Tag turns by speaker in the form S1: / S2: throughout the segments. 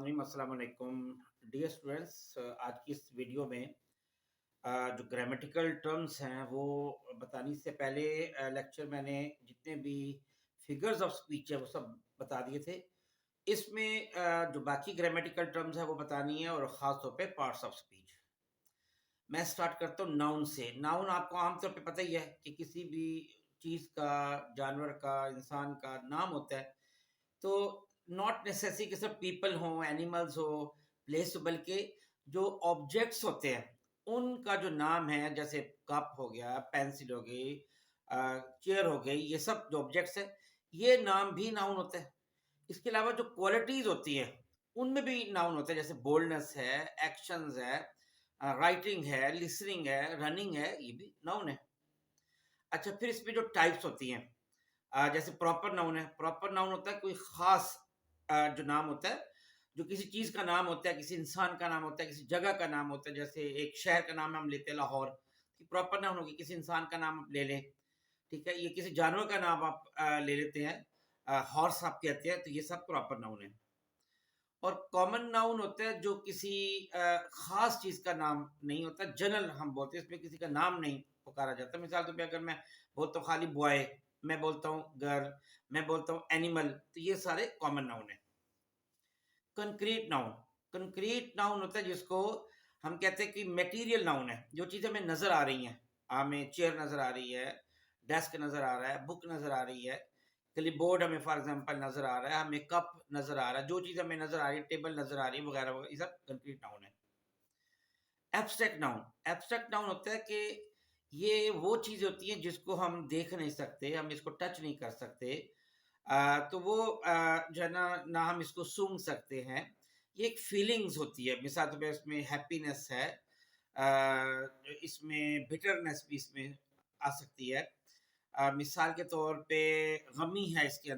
S1: तस्नीम अस्सलाम वालेकुम dear students. आज की इस वीडियो में जो ग्रामेटिकल टर्म्स हैं वो बताने से पहले लेक्चर मैंने जितने भी फिगर्स ऑफ स्पीच है वो सब बता दिए थे। इसमें जो बाकी ग्रामेटिकल टर्म्स है वो बतानी है और ख़ास तौर पे पार्ट्स ऑफ स्पीच। मैं स्टार्ट करता हूँ नाउन से। नाउन आपको आमतौर पे पता ही है कि किसी भी चीज़ का, जानवर का, इंसान का नाम होता है। तो नॉट नेसेसरी कि सिर्फ पीपल हों, एनिमल्स हो, प्लेस हो, बल्कि जो ऑब्जेक्ट्स होते हैं उनका जो नाम है, जैसे कप हो गया, पेंसिल हो गई, चेयर हो गई, ये सब जो ऑब्जेक्ट्स है ये नाम भी नाउन होता है। इसके अलावा जो क्वालिटीज होती हैं उनमें भी नाउन होता है, जैसे बोल्डनेस है, एक्शंस है, राइटिंग है, लिसनिंग है, रनिंग है, ये भी नाउन है। अच्छा, फिर इसमें जो टाइप्स होती हैं, जैसे प्रॉपर नाउन है। प्रॉपर नाउन होता है कोई खास जो नाम होता है, जो किसी चीज का नाम होता है, किसी इंसान का नाम होता है, किसी जगह का नाम होता है। जैसे एक शहर का नाम हम लेते हैं लाहौर, प्रॉपर नाउन होगी। किसी इंसान का नाम आप ले लें, ठीक है। ये किसी जानवर का नाम आप ले लेते हैं, हॉर्स आप कहते हैं, तो ये सब प्रॉपर नाउन है। और कॉमन नाउन होता है जो किसी खास चीज का नाम नहीं होता, जनरल हम बोलते हैं, इसमें किसी का नाम नहीं पुकारा जाता। मिसाल के तौर पे अगर मैं बोलता हूँ खाली बॉय, मैं बोलता हूँ गर्ल, मैं बोलता हूँ एनिमल, तो ये सारे कॉमन नाउन है। कंक्रीट नाउन, कंक्रीट नाउन होता है जिसको हम कहते हैं कि मटेरियल नाउन है। जो चीजें हमें नजर आ रही हैं, हमें चेयर नजर आ रही है, डेस्क नजर आ रहा है, बुक नजर आ रही है, क्लिपबोर्ड हमें फॉर एग्जांपल नजर आ रहा है, हमें कप नजर आ रहा है, जो चीज हमें नजर आ रही है, टेबल नजर आ रही है, वगैरह वगैरह, ये सब कंक्रीट नाउन है। एब्स्ट्रैक्ट नाउन, एब्स्ट्रैक्ट नाउन होता है कि ये वो चीज होती है जिसको हम देख नहीं सकते, हम इसको टच नहीं कर सकते। तो वो जो है ना हम इसको सूंघ सकते हैं। ये एक फीलिंग्स होती है। मिसाल के तौर पे इसमें हैप्पीनेस है, इसमें बिटरनेस भी इसमें आ सकती है। मिसाल के तौर पे गमी है इसके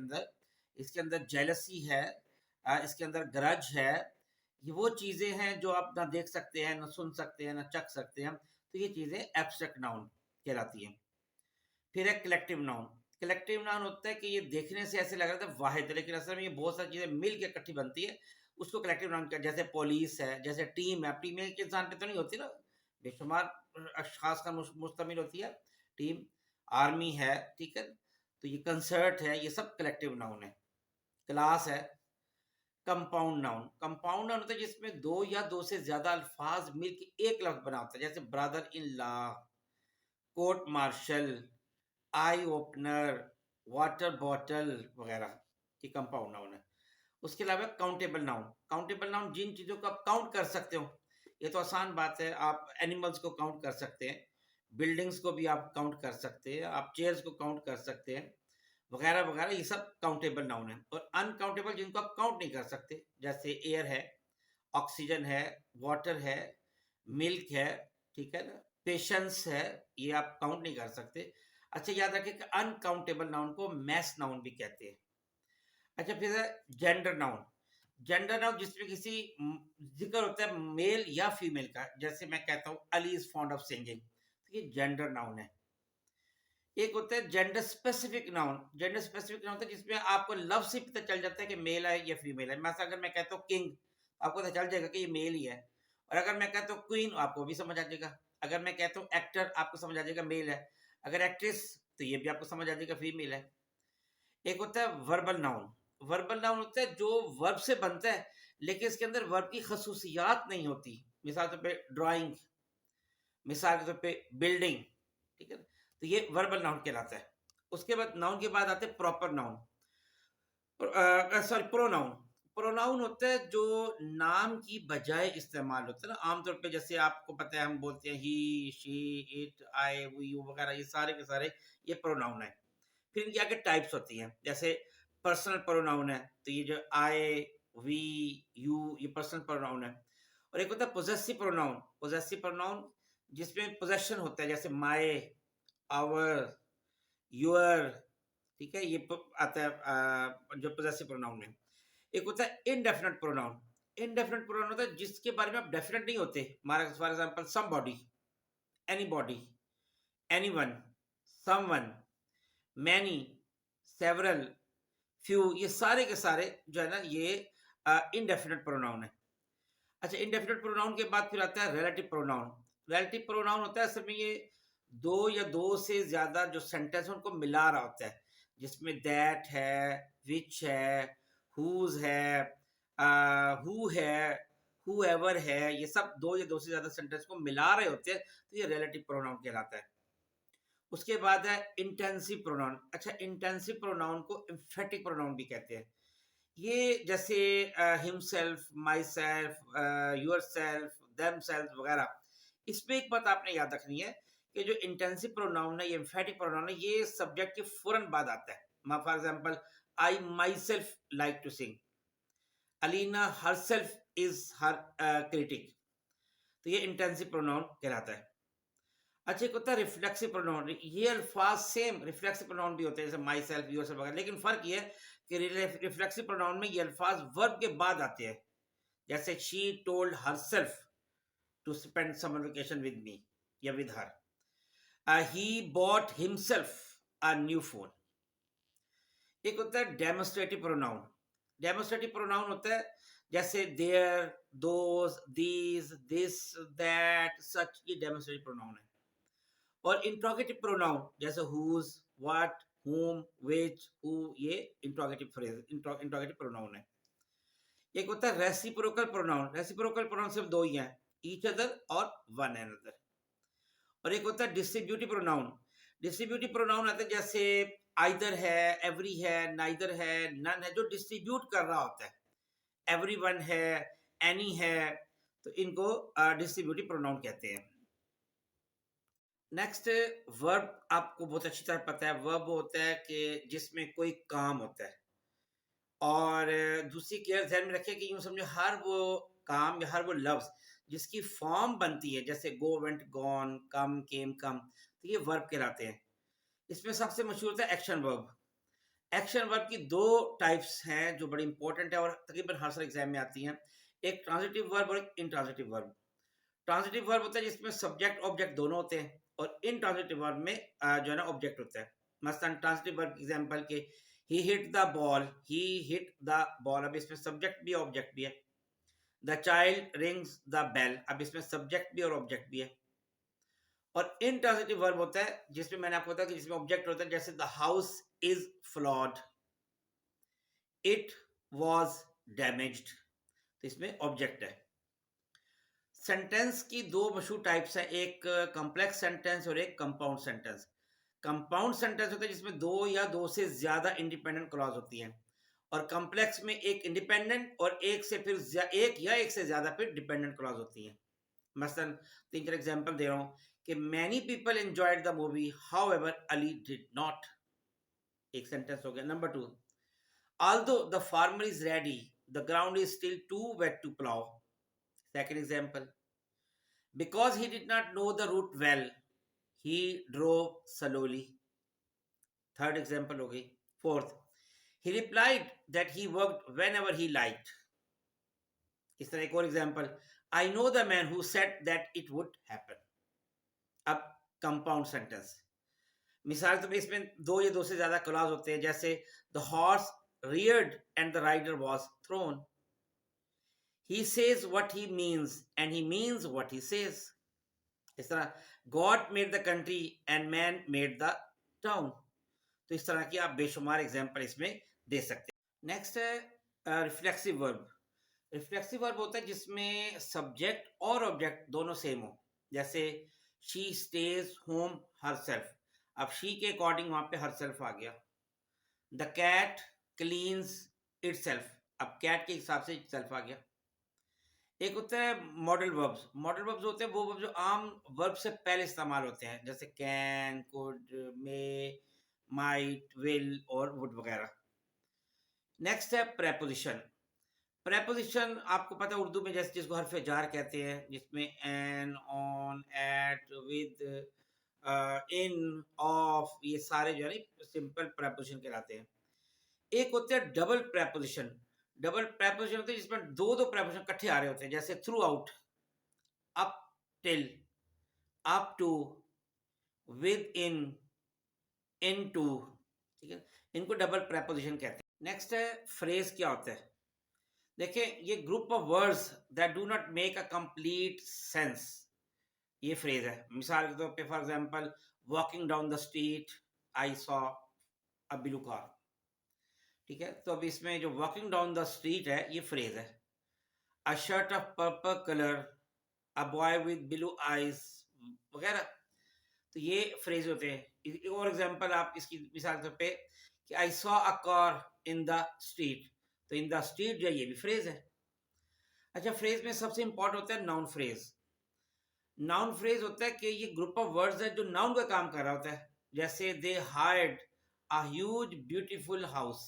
S1: अंदर जेलसी है, इसके अंदर ग्रज है। ये वो चीज़ें हैं जो आप ना देख सकते हैं, ना सुन सकते हैं, ना चख सकते हैं। तो ये चीज़ें एब्स्ट्रैक्ट नाउन कहलाती हैं। फिर है कलेक्टिव नाउन। कलेक्टिव नाउन होता है कि ये देखने से ऐसे लग रहा था वाहिद है, लेकिन असल में ये बहुत सारी चीज़ें मिल के इकट्ठी बनती है। उसको कलेक्टिव नाउन कहते हैं। जैसे पुलिस है, जैसे टीम है। टीम एक इंसान पे तो नहीं होती ना, बेशुमार अशखास का मुश्तमिल होती है टीम। आर्मी है, ठीक है। तो ये कंसर्ट है, ये सब कलेक्टिव नाउन है। क्लास है। कंपाउंड नाउन, कंपाउंड नाउन होता है जिसमें दो या दो से ज्यादा अल्फाज मिलकर एक लफ्ज बना होता है। जैसे brother in law, court martial, eye opener, water bottle वगैरह, ये कंपाउंड नाउन है। उसके अलावा काउंटेबल नाउन, काउंटेबल नाउन जिन चीजों को आप काउंट कर सकते हो। ये तो आसान बात है, आप एनिमल्स को काउंट कर सकते हैं, बिल्डिंग्स को भी आप काउंट कर सकते हैं, आप चेयर्स को काउंट कर सकते हैं, वगैरह वगैरह। ये सब काउंटेबल नाउन है। और अनकाउंटेबल जिनको आप काउंट नहीं कर सकते, जैसे एयर है, ऑक्सीजन है, वाटर है, मिल्क है, ठीक है ना, पेशेंस है, ये आप काउंट नहीं कर सकते। अच्छा, याद रखें कि अनकाउंटेबल नाउन को मैस नाउन भी कहते हैं। अच्छा, फिर है जेंडर नाउन। जेंडर नाउन जिसमें किसी जिक्र होता है मेल या फीमेल का। जैसे मैं कहता हूँ Ali is fond of singing, तो ये जेंडर नाउन है। एक होता है gender specific noun. Gender specific noun होता है जिसमें आपको लव से पता चल जाता है कि मेल है या फीमेल है। मैं अगर मैं कहता हूँ किंग, आपको पता चल जाएगा कि ये मेल ही है। और अगर मैं कहता हूँ क्वीन, आपको भी समझ आ जाएगा। अगर मैं कहता हूँ एक्टर, आपको समझ आ जाएगा मेल है। अगर एक्ट्रेस, तो ये भी आपको समझ आ जाएगा फीमेल है। एक होता है वर्बल नाउन। वर्बल नाउन होता है जो वर्ब से बनता है, लेकिन इसके अंदर वर्ब की खसूसियात नहीं होती। मिसाल के तौर पे ड्राइंग, मिसाल के तौर पे बिल्डिंग, ठीक है। तो ये वर्बल नाउन कहलाता है। उसके बाद नाउन के बाद आते हैं proper noun, sorry pronoun. Pronoun होता है जो नाम की बजाय इस्तेमाल होता है ना। आमतौर पे जैसे आपको पता है हम बोलते हैं ही, शी, इट, आई, वी वगैरह, ये सारे के सारे ये प्रोनाउन है। फिर इनकी आगे टाइप्स होती हैं। जैसे पर्सनल प्रोनाउन है, तो ये जो आई, वी, यू, ये पर्सनल प्रोनाउन है। और एक होता है पोजेसिव प्रोनाउन। पोजेसिव प्रोनाउन जिसमें पोजेशन होता है, जैसे माय, आवर, योर, ठीक है। ये आता है जो पोजेसिव प्रोनाउन है। एक होता है इनडेफिनेट प्रोनाउन। इनडेफिनेट प्रोनाउन होता है जिसके बारे में आप डेफिनेट नहीं होते। For example somebody, anybody, anyone, someone, many, several, few, ये सारे के सारे जो है ना, ये इनडेफिनेट प्रोनाउन है। अच्छा, इनडेफिनेट प्रोनाउन के बाद फिर आता है रिलेटिव प्रोनाउन। रिलेटिव प्रोनाउन होता है असल में ये दो या दो से ज्यादा जो सेंटेंस है उनको मिला रहा होता है, जिसमें दैट है, विच है, हुज है, हु है, हुएवर है, ये सब दो या दो से ज्यादा सेंटेंस को मिला रहे होते हैं, तो ये रिलेटिव प्रोनाउन कहलाता है। उसके बाद है इंटेंसिव प्रोनाउन। अच्छा, इंटेंसिव प्रोनाउन को एम्फेटिक प्रोनाउन भी कहते हैं। ये जैसे himself, my self, your self, them self वगैरह। इसमें एक बात आपने याद रखनी है कि जो इंटेंसिव प्रोनाउन है, ये एम्फेटिक प्रोनाउन है, ये सब्जेक्ट के फौरन बाद आता है। For example, I myself like to sing, Alina herself is her critic, तो ये इंटेंसिव प्रोनाउन कहलाता है। अच्छा, एक होता है रिफ्लेक्सिव प्रोनाउन। ये अल्फाज सेम रिफ्लेक्सिव प्रोनाउन भी होते हैं, जैसे माई सेल्फ, योर सेल्फ वगैरह, लेकिन फर्क ये है कि रिफ्लेक्सिव प्रोनाउन में ये अल्फाज वर्ब के बाद आते हैं, जैसे she told herself to spend summer vacation with me या with her, he bought himself a new phone. एक होता है डेमोस्ट्रेटिव प्रोनाउन। डेमोस्ट्रेटिव प्रोनाउन होता है जैसे there, those, these, this, that, such, ये डेमोस्ट्रेटिव प्रोनाउन है। और इंट्रोगेटिव प्रोनाउन जैसे whose, what, whom, which, who, ये इंट्रोगेटिव फ्रेज, इंट्रोगेटिव प्रोनाउन है। एक होता है रेसिप्रोकल प्रोनाउन। रेसिप्रोकल प्रोनाउन सिर्फ दो ही हैं, ईच अदर और वन अनदर। और एक होता है डिस्ट्रीब्यूटिव प्रोनाउन। डिस्ट्रीब्यूटिव प्रोनाउन आते हैं जैसे आइदर है, एवरी है, नाइदर है, नन है, जो डिस्ट्रीब्यूट कर रहा होता है। एवरीवन है, एनी है, तो इनको डिस्ट्रीब्यूटिव प्रोनाउन कहते हैं। नेक्स्ट, वर्ब आपको बहुत अच्छी तरह पता है। वर्ब होता है कि जिसमें कोई काम होता है। और दूसरी केयर ध्यान में रखिए कि यूं समझो हर वो काम या हर वो लफ्ज जिसकी फॉर्म बनती है, जैसे गो, वेंट, गॉन, कम, केम, कम, तो ये वर्ब कहलाते हैं। इसमें सबसे मशहूर होता है एक्शन वर्ब। एक्शन वर्ब की दो टाइप्स हैं जो बड़ी इंपॉर्टेंट है और तकरीबन हर साल एग्जाम में आती हैं। एक ट्रांजिटिव वर्ब और एक इंट्रांजिटिव वर्ब। ट्रांजिटिव वर्ब होता है जिसमें सब्जेक्ट ऑब्जेक्ट दोनों होते हैं, और इंट्रांजिटिव वर्ब में जो है ना ऑब्जेक्ट होता है। मसलन ट्रांजिटिव वर्ब एग्जांपल के he hit the ball, he hit the ball, अब इसमें सब्जेक्ट भी ऑब्जेक्ट भी है। The child rings the bell, अब इसमें सब्जेक्ट भी और ऑब्जेक्ट भी है। और इंट्रांजिटिव वर्ब होता है जिसमें मैंने आपको बताया कि जिसमें ऑब्जेक्ट होता है, जैसे the house is flawed, it was damaged, तो इसमें ऑब्जेक्ट है। सेंटेंस की दो मशहूर टाइप्स हैं, एक कॉम्प्लेक्स सेंटेंस और एक कंपाउंड सेंटेंस। कंपाउंड सेंटेंस होता है जिसमें दो या दो से ज्यादा इंडिपेंडेंट क्लॉज होती हैं, और कॉम्प्लेक्स में एक इंडिपेंडेंट और एक से फिर एक या एक से ज्यादा फिर डिपेंडेंट क्लॉज होती हैं। मसलन तीन चार एग्जांपल दे रहा हूं कि many people enjoyed the movie however Ali did not, एक सेंटेंस हो गया। Number two, although the farmer is ready, the ground is still too wet to plow, second example. Because he did not know the route well, he drove slowly, third example हो गई। fourth, he replied that he worked whenever he liked, इस तरह एक और example, I know the man who said that it would happen। अब compound sentence, मिसाल तो इसमें दो या दो से ज्यादा क्लॉज होते हैं, जैसे the horse reared and the rider was thrown, he says what he means and he means what he says, इस तरह God made the country and man made the town. तो इस तरह की आप बेशुमार एग्जाम्पल इसमें दे सकते हैं। नेक्स्ट है रिफ्लेक्सिव वर्ब। रिफ्लेक्सिव वर्ब होता है जिसमें सब्जेक्ट और ऑब्जेक्ट दोनों सेम हो, जैसे शी स्टेज होम हरसेल्फ, अब शी के अकॉर्डिंग वहां पे हरसेल्फ आ गया। द कैट क्लीन्स इटसेल्फ, अब कैट के हिसाब से इटसेल्फ आ गया। एक होता है मॉडल वर्ब्स। मॉडल वर्ब्स होते हैं वो वर्ब जो आम वर्ब से पहले इस्तेमाल होते हैं, जैसे can, could, may, might, will और वुड वगैरह। नेक्स्ट है प्रेपोजिशन। प्रेपोजिशन आपको पता है उर्दू में जैसे जिसको हरफ जार कहते हैं, जिसमें an, on, at, with, in, of, ये सारे जो है सिंपल प्रेपोजिशन कहलाते हैं। एक होते हैं डबल प्रेपोजिशन। डबल प्रेपोजिशन होते हैं जिसमें दो दो प्रेपोजिशन इकट्ठे आ रहे होते हैं, जैसे throughout, up till, up to, within to, ठीक है, इनको डबल प्रेपोजिशन कहते हैं। नेक्स्ट है फ्रेज। क्या होता है? देखें, ये group of words that do not make a complete sense, ये फ्रेज है। मिसाल के तौर पे for example, walking down the street I saw a blue car. ठीक है, तो अब इसमें जो वॉकिंग डाउन द स्ट्रीट है ये फ्रेज है। A shirt of purple colour, a boy with blue eyes वगैरह, तो ये फ्रेज होते हैं। एक और एग्जांपल आप इसकी मिसाल के तौर पे कि I saw a car in the street, तो इन द स्ट्रीट जो है ये भी फ्रेज है। अच्छा, फ्रेज में सबसे इंपॉर्टेंट होता है नाउन फ्रेज। नाउन फ्रेज होता है कि ये ग्रुप ऑफ वर्ड्स है जो नाउन का काम कर रहा होता है। जैसे they hired a huge beautiful house,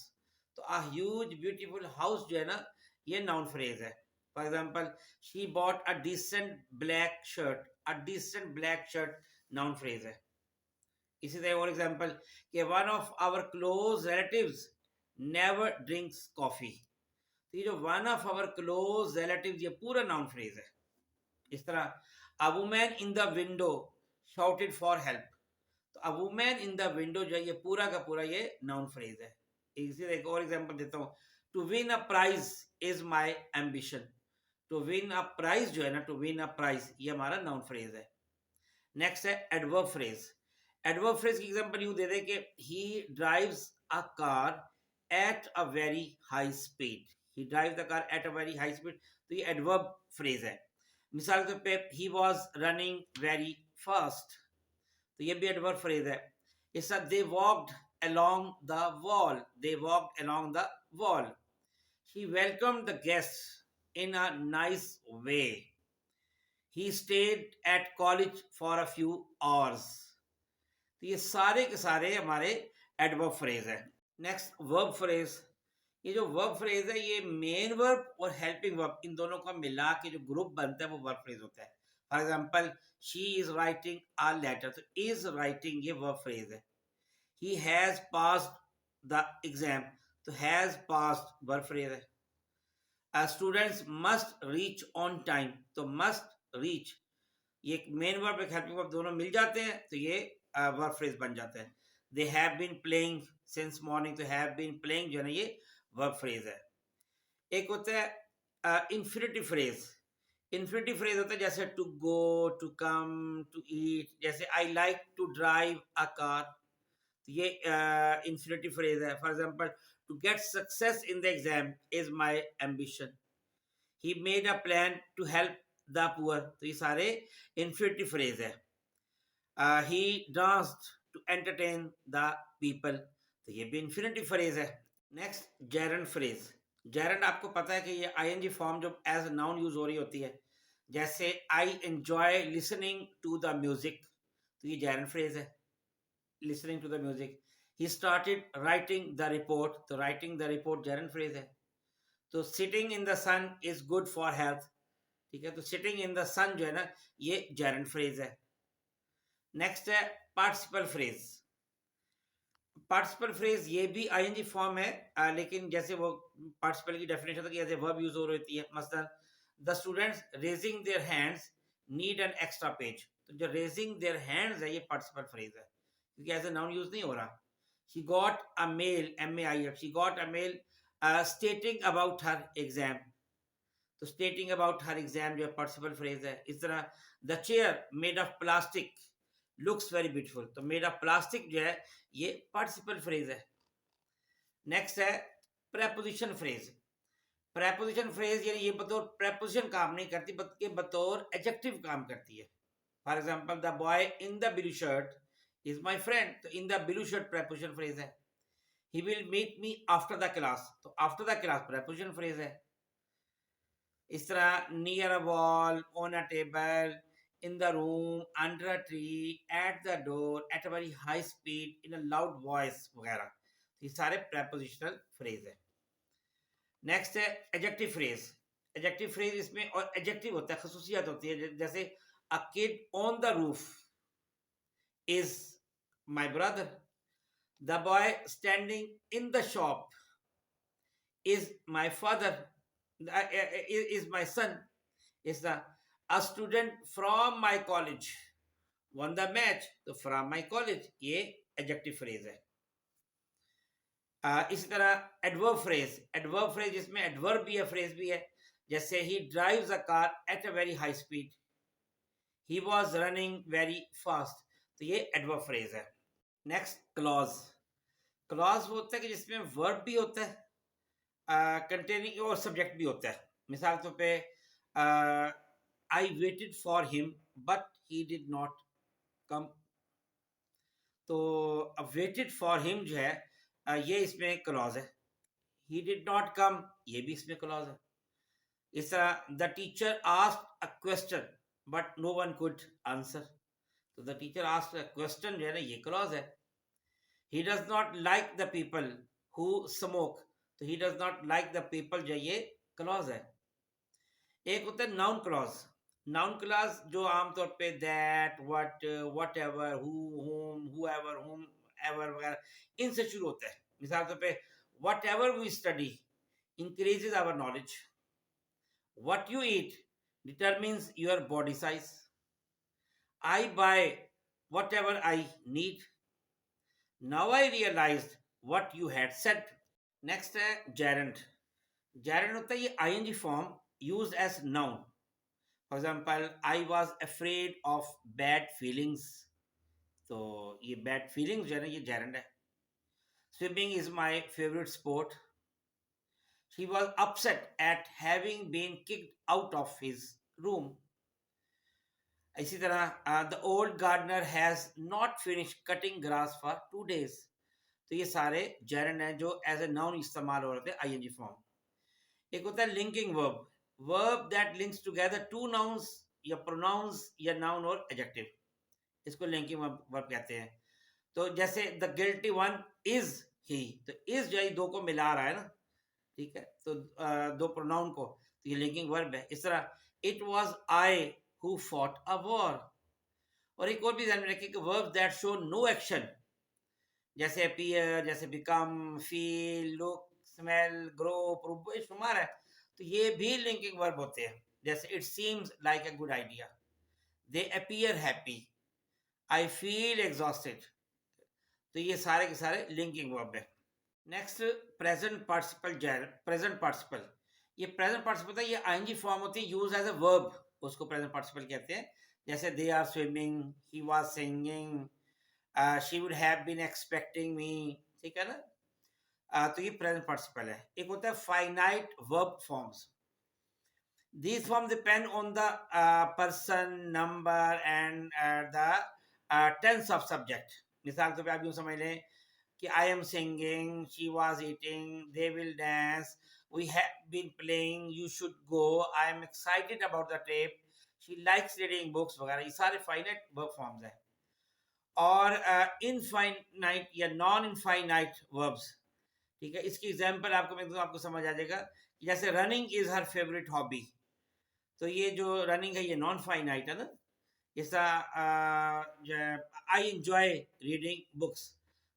S1: तो अ ह्यूज ब्यूटीफुल हाउस जो है ना, ये नाउन फ्रेज है। For example, she bought a decent black shirt, a decent black shirt noun phrase है। इसी तरह और एग्जांपल कि one of our close relatives never drinks coffee, तो ये जो one of our close relatives ये पूरा नाउन फ्रेज है। इस तरह a woman in the window shouted for help, तो अ वुमन इन द विंडो जो है ये पूरा का पूरा ये नाउन फ्रेज है। इसी एक और एग्जांपल देता हूँ, to win a prize is my ambition, to win a prize जो है ना, टू विन अ प्राइज ये हमारा नाउन फ्रेज है। नेक्स्ट है एडवर्ब फ्रेज। एडवर्ब फ्रेज की एग्जांपल यूं दे दे कि he drives a car at a very high speed, he drive the car at a very high speed, तो ये एडवर्ब फ्रेज है। मिसाल के पे he was running very fast, तो ये भी एडवर्ब फ्रेज है। इस दे walked along the wall, they walked along the wall, he welcomed the guests in a nice way, he stayed at college for a few hours, तो ये सारे के सारे हमारे एडवर्ब फ्रेज है। Next verb phrase. ये जो वर्ब फ्रेज है ये मेन वर्ब और हेल्पिंग वर्ब इन दोनों का मिला के जो ग्रुप बनता है वो वर्ब फ्रेज होता है। For example, she is writing a letter, तो इज राइटिंग ये वर्ब फ्रेज है। He has passed the exam, तो हैज पास्ड वर्ब फ्रेज है। Students must reach on time, तो मस्ट रीच ये एक मेन वर्ब एक हेल्पिंग वर्ब दोनों मिल जाते हैं तो ये वर्ब फ्रेज बन जाता है। They have been playing since morning, तो हैव बीन प्लेइंग जो है ना ये वर्ब फ्रेज है। एक होता है इंफिनिटिव फ्रेज। इंफिनिटिव फ्रेज होता है जैसे to go, to come, to eat, जैसे I like to drive a car, तो ये इंफिनिटिव फ्रेज है। For example, to get success in the exam is my ambition, he made a plan to help the poor, तो ये सारे infinitive phrase है। He danced to entertain the people, तो ये भी इंफिनिटिव फ्रेज है। Next gerund phrase. Gerund आपको पता है कि ये आईएनजी फॉर्म जो एज नाउन यूज हो रही होती है। जैसे I enjoy listening to the music, तो ये जेरंड फ्रेज है, listening to the music. He started writing the report, तो writing the report gerund phrase है। तो sitting in the sun is good for health, ठीक है, तो सिटिंग इन द सन जो है ना ये जेरंड फ्रेज है। नेक्स्ट है पार्टिसिपल फ्रेज। पार्टिसिपल फ्रेज ये भी आईएनजी फॉर्म है, लेकिन जैसे वो पार्टिसिपल की डेफिनेशन होता है कि जैसे वर्ब यूज हो रही है। मसलन, the students raising their hands need an extra page, तो जो रेजिंग देयर हैंड्स है ये पार्टिसिपल फ्रेज है क्योंकि एज ए नाउन यूज नहीं हो रहा। She got a mail, MAIL, she got a mail stating about her exam, तो स्टेटिंग अबाउट हर एग्जाम जो है पार्टिसिपल फ्रेज है। इस तरह the chair made of plastic looks very beautiful, तो मेड ऑफ प्लास्टिक जो है ये पार्टिसिपल फ्रेज है। नेक्स्ट है प्रेपोजिशन फ्रेज। प्रेपोजिशन फ्रेज यानी ये बतौर प्रेपोजिशन काम नहीं करती बल्कि बतौर एडजेक्टिव काम करती है। For example, the boy in the blue shirt is my friend, तो in the blue shirt preposition phrase है। He will meet me after the class, तो after the class preposition phrase है। इस तरह near a wall, on a table, in the room, under a tree, at the door, at a very high speed, in a loud voice वगैरह, तो ये सारे prepositional phrase है। Next है adjective phrase. Adjective phrase इसमें और adjective होता है, खसूसियत होती है। जैसे a kid on the roof is my brother, the boy standing in the shop is my father, is my son, is the a student from my college won the match, तो from my college ये adjective phrase है। इसी तरह adverb phrase जिसमें adverb भी है phrase भी है, जैसे ही drives a car at a very high speed, he was running very fast, तो ये एडवर्ब फ्रेज है। Next clause. क्लॉज वो होता है कि जिसमें वर्ब भी होता है कंटेनिंग और सब्जेक्ट भी होता है। मिसाल के तौर पे I waited for him but he did not come, तो अब वेटेड फॉर हिम जो है ये इसमें क्लॉज है। ही डिड नॉट कम, ये भी इसमें क्लॉज है। इस तरह the teacher asked a question but no one could answer, तो the teacher asked a question जो है ना ये क्लॉज है। He does not like the people who smoke, तो he does not like the people जो ये क्लॉज है। एक होता है नाउन क्लॉज। नाउन क्लॉज जो आमतौर पे that, what, whatever, who, whom, whoever, whomever वगैरह इनसे शुरू होता है। मिसाल के तौर पे whatever we study increases our knowledge, what you eat determines your body size, I buy whatever I need, now I realized what you had said। Next है gerund। gerund होता है ये ing form used as noun। For example I was afraid of bad feelings, तो ये bad feelings जो है ना ये gerund है। Swimming is my favourite sport, he was upset at having been kicked out of his room। इसी तरह the old gardener has not finish cutting grass for 2 days, तो ये सारे जेरंड हैं जो एज ए नाउन इस्तेमाल हो रहे थे आईएनजी फॉर्म। एक होता है linking verb, verb that links together two nouns या प्रोनाउंस या नाउन और एडजेक्टिव, इसको लिंकिंग वर्ब कहते हैं। तो जैसे the guilty one is he, तो इज जो है दो को मिला रहा है ना, ठीक है, तो दो प्रोनाउन को, तो ये लिंकिंग वर्ब है। इस तरह it was I who fought a war. और एक और भी ध्यान में रखिए कि verb that show no action, जैसे अपीयर, जैसे become, feel, look, smell, grow, prove, ये शुमार है, तो ये भी लिंकिंग वर्ब होते हैं। जैसे it seems like a good idea, they appear happy, I feel exhausted, तो ये सारे के सारे लिंकिंग वर्ब है। Next present participle, present participle. ये प्रेजेंट पार्टिसिपल है, ये आईएनजी फॉर्म होती है यूज एज अ वर्ब, उसको प्रेजेंट पार्टिसिपल कहते हैं। जैसे they are swimming, he was singing, she would have been expecting me, ठीक है ना। तो ये प्रेजेंट पार्टिसिपल है। एक होता है finite verb forms. These forms depend on the person, number and the tense of subject। मिसाल के तौर पे आप यूँ समझ लें कि I am singing, she was eating, they will dance, we have been playing, you should go, I am excited about the trip, she likes reading books वगैरह, ये सारे फाइनाइट वर्ब फॉर्म्स हैं। और इनफाइनाइट या नॉन इनफाइनाइट वर्ब्स, ठीक है, इसकी example आपको मैं दूं, आपको समझ आ जाएगा। जैसे running is her favourite hobby, तो ये जो रनिंग है ये नॉन फाइनाइट है ना। जैसा आई एंजॉय रीडिंग बुक्स,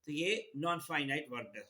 S1: तो ये नॉन फाइनाइट वर्ब है।